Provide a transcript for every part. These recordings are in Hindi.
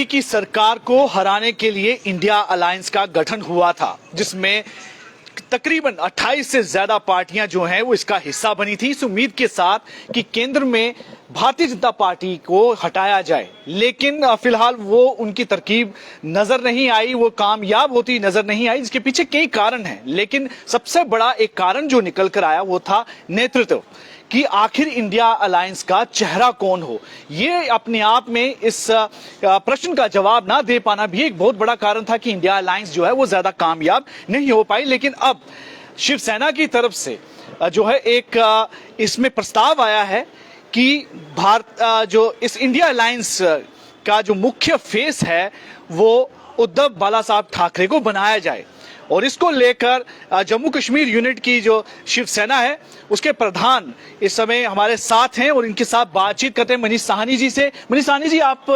की सरकार को हराने के लिए इंडिया अलायंस का गठन हुआ था, जिसमें तकरीबन 28 से ज्यादा पार्टियां जो हैं वो इसका हिस्सा बनी थी, इस उम्मीद के साथ कि केंद्र में भारतीय जनता पार्टी को हटाया जाए। लेकिन फिलहाल वो उनकी तरकीब नजर नहीं आई, वो कामयाब होती नजर नहीं आई। इसके पीछे कई कारण हैं, लेकिन सबसे बड़ा एक कारण जो निकल कर आया वो था नेतृत्व, कि आखिर इंडिया अलायंस का चेहरा कौन हो। ये अपने आप में इस प्रश्न का जवाब ना दे पाना भी एक बहुत बड़ा कारण था कि इंडिया अलायंस जो है वो ज्यादा कामयाब नहीं हो पाई। लेकिन अब शिवसेना की तरफ से जो है एक इसमें प्रस्ताव आया है कि भारत जो इस इंडिया अलायंस का जो मुख्य फेस है वो उद्धव बाला साहब ठाकरे को बनाया जाए। और इसको लेकर जम्मू कश्मीर यूनिट की जो शिवसेना है उसके प्रधान इस समय हमारे साथ हैं और इनके साथ बातचीत करते हैं मनीष साहनी जी से। मनीष साहनी जी, आप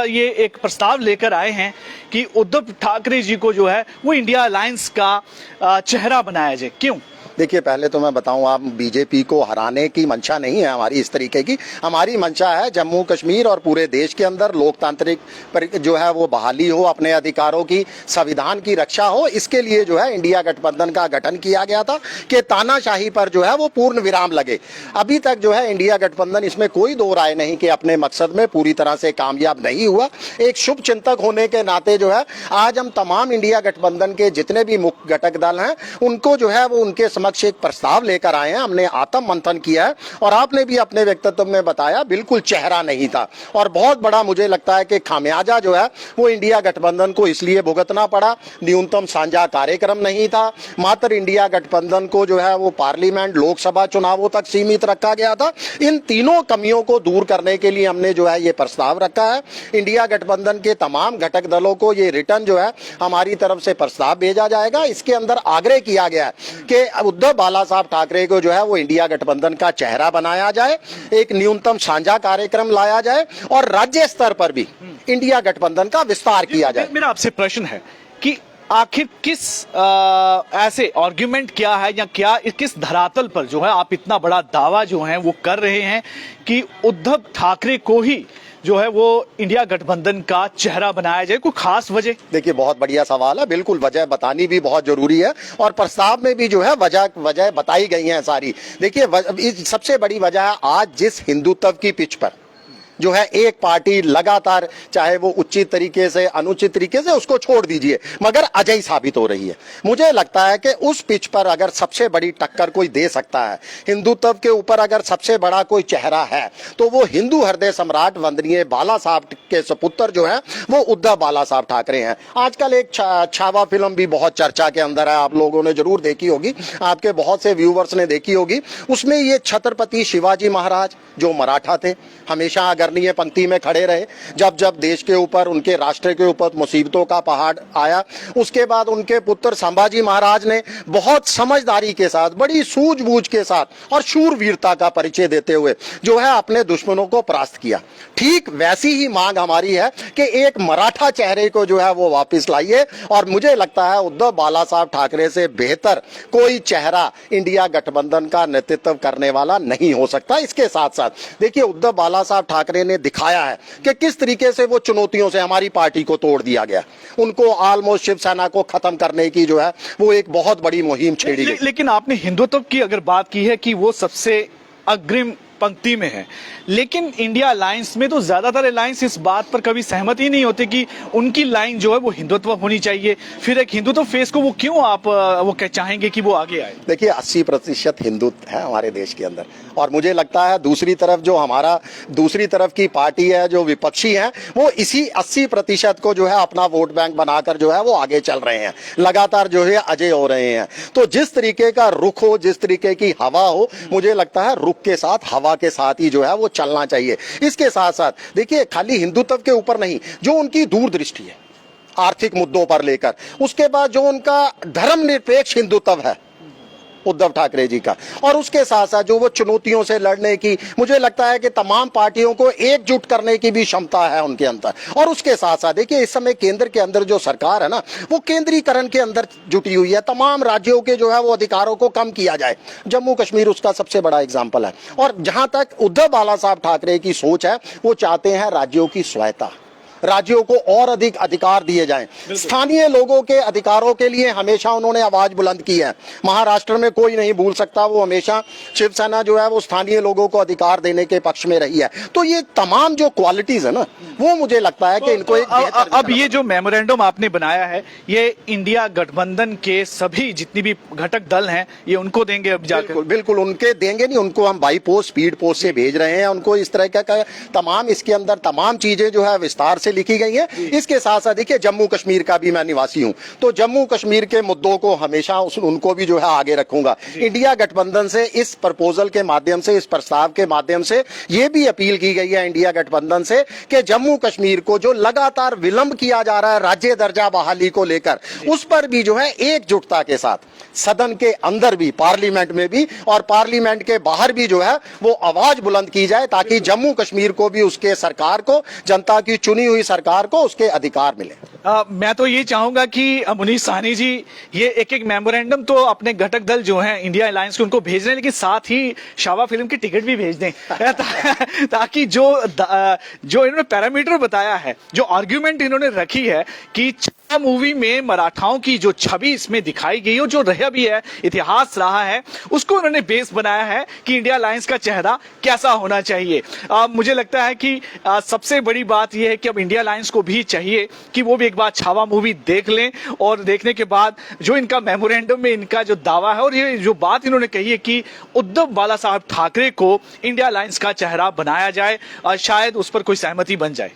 ये एक प्रस्ताव लेकर आए हैं कि उद्धव ठाकरे जी को जो है वो इंडिया अलायंस का चेहरा बनाया जाए, क्यों? देखिए, पहले तो मैं बताऊं, आप बीजेपी को हराने की मंशा नहीं है हमारी इस तरीके की। हमारी मंशा है जम्मू कश्मीर और पूरे देश के अंदर लोकतांत्रिक जो है वो बहाली हो, अपने अधिकारों की, संविधान की रक्षा हो। इसके लिए जो है इंडिया गठबंधन का गठन किया गया था कि तानाशाही पर जो है वो पूर्ण विराम लगे। अभी तक जो है इंडिया गठबंधन, इसमें कोई दो राय नहीं कि अपने मकसद में पूरी तरह से कामयाब नहीं हुआ। एक शुभ चिंतक होने के नाते जो है आज हम तमाम इंडिया गठबंधन के जितने भी मुख्य घटक दल हैं उनको जो है वो उनके समक्ष एक प्रस्ताव लेकर आए हैं। हमने आत्म मंथन किया है और आपने भी अपने व्यक्तित्व में बताया, बिल्कुल चेहरा नहीं था। और बहुत बड़ा मुझे लगता है कि खामियाजा जो है वो इंडिया गठबंधन को इसलिए भुगतना पड़ा, न्यूनतम साझा कार्यक्रम नहीं था। मात्र इंडिया गठबंधन को जो है वो पार्लियामेंट, लोकसभा चुनावों तक सीमित रखा गया था। इन तीनों कमियों को दूर करने के लिए हमने जो है ये प्रस्ताव रखा है। इंडिया गठबंधन के तमाम घटक दलों को ये रिटर्न जो है हमारी तरफ से प्रस्ताव भेजा जाएगा। इसके अंदर आग्रह किया गया है कि उद्धव बाला साहब ठाकरे को जो है वो इंडिया गठबंधन का चेहरा बनाया जाए, एक न्यूनतम साझा कार्यक्रम लाया जाए और राज्य स्तर पर भी इंडिया गठबंधन का विस्तार किया जाए। मेरा आपसे प्रश्न है कि आखिर किस ऐसे आर्गुमेंट क्या है या क्या किस धरातल पर जो है आप इतना बड़ा दावा जो है वो कर रहे हैं कि उद्धव ठाकरे को ही जो है वो इंडिया गठबंधन का चेहरा बनाया जाए? कोई खास वजह? देखिए, बहुत बढ़िया सवाल है। बिल्कुल वजह बतानी भी बहुत जरूरी है और प्रस्ताव में भी जो है वजह बताई गई है सारी। देखिए, सबसे बड़ी वजह है आज जिस हिंदुत्व की पिच पर जो है एक पार्टी लगातार, चाहे वो उचित तरीके से, अनुचित तरीके से, उसको छोड़ दीजिए, मगर अजय साबित हो रही है। मुझे लगता है कि उस पिच पर अगर सबसे बड़ी टक्कर कोई दे सकता है, हिंदुत्व के ऊपर अगर सबसे बड़ा कोई चेहरा है तो वो हिंदू हृदय सम्राट वंदनीय बाला साहब के सपुत्र जो है वो उद्धव बाला साहब ठाकरे हैं। आजकल एक छावा फिल्म भी बहुत चर्चा के अंदर है, आप लोगों ने जरूर देखी होगी, आपके बहुत से व्यूवर्स ने देखी होगी। उसमें ये छत्रपति शिवाजी महाराज जो मराठा थे, हमेशा अग्रणीय पंक्ति में खड़े रहे। जब जब देश के ऊपर, उनके राष्ट्र के ऊपर मुसीबतों का पहाड़ आया, उसके बाद उनके पुत्र संभाजी महाराज ने बहुत समझदारी के साथ, बड़ी सूझबूझ के साथ और शूरवीरता का परिचय देते हुए जो है अपने दुश्मनों को परास्त किया। ठीक वैसी ही मांग हमारी है कि एक मराठा चेहरे को जो है वो वापस लाइए। और मुझे लगता है उद्धव बाला साहब ठाकरे से बेहतर कोई चेहरा इंडिया गठबंधन का नेतृत्व करने वाला नहीं हो सकता। इसके साथ साथ देखिए, उद्धव बाला साहब ठाकरे ने दिखाया है कि किस तरीके से वो चुनौतियों से हमारी पार्टी को तोड़ दिया गया। उनको ऑलमोस्ट शिवसेना को खत्म करने की जो है वो एक बहुत बड़ी मुहिम छेड़ी गई। लेकिन आपने हिंदुत्व की अगर बात की है कि वो सबसे अग्रिम पंक्ति में है, लेकिन इंडिया अलायंस में तो ज्यादातर अलायंस इस बात पर कभी सहमत ही नहीं होते कि उनकी लाइन जो है वो हिंदुत्व होनी चाहिए। फिर एक हिंदुत्व फेस को वो क्यों आप वो चाहेंगे कि वो आगे आए? देखिए, 80% हिंदुत्व है हमारे देश के अंदर और मुझे लगता है दूसरी तरफ जो हमारा दूसरी तरफ की पार्टी है, जो विपक्षी है, वो इसी 80% को जो है अपना वोट बैंक बनाकर जो है वो आगे चल रहे हैं, लगातार जो है अजय हो रहे हैं। तो जिस तरीके का रुख हो, जिस तरीके की हवा हो, मुझे लगता है रुख के साथ, हवा के साथ ही जो है वो चलना चाहिए। इसके साथ साथ देखिए, खाली हिंदुत्व के ऊपर नहीं, जो उनकी दूरदृष्टि है आर्थिक मुद्दों पर लेकर, उसके बाद जो उनका धर्मनिरपेक्ष हिंदुत्व है उद्धव ठाकरे जी का, और उसके साथ साथ जो वो चुनौतियों से लड़ने की, मुझे लगता है कि तमाम पार्टियों को एकजुट करने की भी क्षमता है उनके अंदर। और उसके साथ साथ देखिए, इस समय केंद्र के अंदर जो सरकार है ना, वो केंद्रीकरण के अंदर जुटी हुई है। तमाम राज्यों के जो है वो अधिकारों को कम किया जाए। जम्मू कश्मीर उसका सबसे बड़ा एग्जाम्पल है। और जहां तक उद्धव बाला साहब ठाकरे की सोच है, वो चाहते हैं राज्यों की स्वायत्ता, राज्यों को और अधिक अधिकार दिए जाएं। स्थानीय लोगों के अधिकारों के लिए हमेशा उन्होंने आवाज बुलंद की है। महाराष्ट्र में कोई नहीं भूल सकता, वो हमेशा शिवसेना जो है वो स्थानीय लोगों को अधिकार देने के पक्ष में रही है। तो ये तमाम जो क्वालिटीज है ना, वो मुझे लगता है कि इनको एक अब ये जो मेमोरेंडम आपने बनाया है, ये इंडिया गठबंधन के सभी जितनी भी घटक दल हैं, ये उनको देंगे अब जाकर? बिल्कुल बिल्कुल, उनके देंगे नहीं, उनको हम बाई पोस्ट स्पीड पोस्ट से भेज रहे हैं। उनको इस तरह का तमाम, इसके अंदर तमाम चीजें जो है विस्तार से लिखी गई हैं। इसके साथ साथ देखिए, जम्मू कश्मीर का भी मैं निवासी हूं, तो जम्मू कश्मीर के मुद्दों को हमेशा उनको भी जो है आगे रखूंगा। इंडिया गठबंधन से इस प्रपोजल के माध्यम से, इस प्रस्ताव के माध्यम से ये भी अपील की गई है इंडिया गठबंधन से कि जम्मू कश्मीर को जो लगातार विलंब किया जा रहा है राज्य दर्जा बहाली को लेकर, उस पर भी जो है एकजुटता के साथ सदन के अंदर भी, पार्लियामेंट में भी और पार्लियामेंट के बाहर भी जो है वो आवाज बुलंद की जाए, ताकि जम्मू कश्मीर को भी, उसके सरकार को, जनता की चुनी हुई सरकार को उसके अधिकार मिले। मैं तो ये चाहूंगा कि मुनीष साहनी जी, ये एक एक मेमोरेंडम तो अपने घटक दल जो हैं इंडिया अलायंस के, उनको भेज रहे हैं, लेकिन साथ ही शावा फिल्म की टिकट भी भेज दें ताकि जो इन्होंने पैरामीटर बताया है, जो आर्ग्यूमेंट इन्होंने रखी है कि छावा मूवी में मराठाओं की जो छवि इसमें दिखाई गई हो, जो रहा भी है, इतिहास रहा है, उसको उन्होंने बेस बनाया है कि इंडिया अलायंस का चेहरा कैसा होना चाहिए। मुझे लगता है कि सबसे बड़ी बात यह है कि अब इंडिया अलायंस को भी चाहिए कि वो भी एक बार छावा मूवी देख लें, और देखने के बाद जो इनका मेमोरेंडम में इनका जो दावा है और ये जो बात इन्होंने कही है कि उद्धव बाला साहब ठाकरे को इंडिया अलायंस का चेहरा बनाया जाए, शायद उस पर कोई सहमति बन जाए।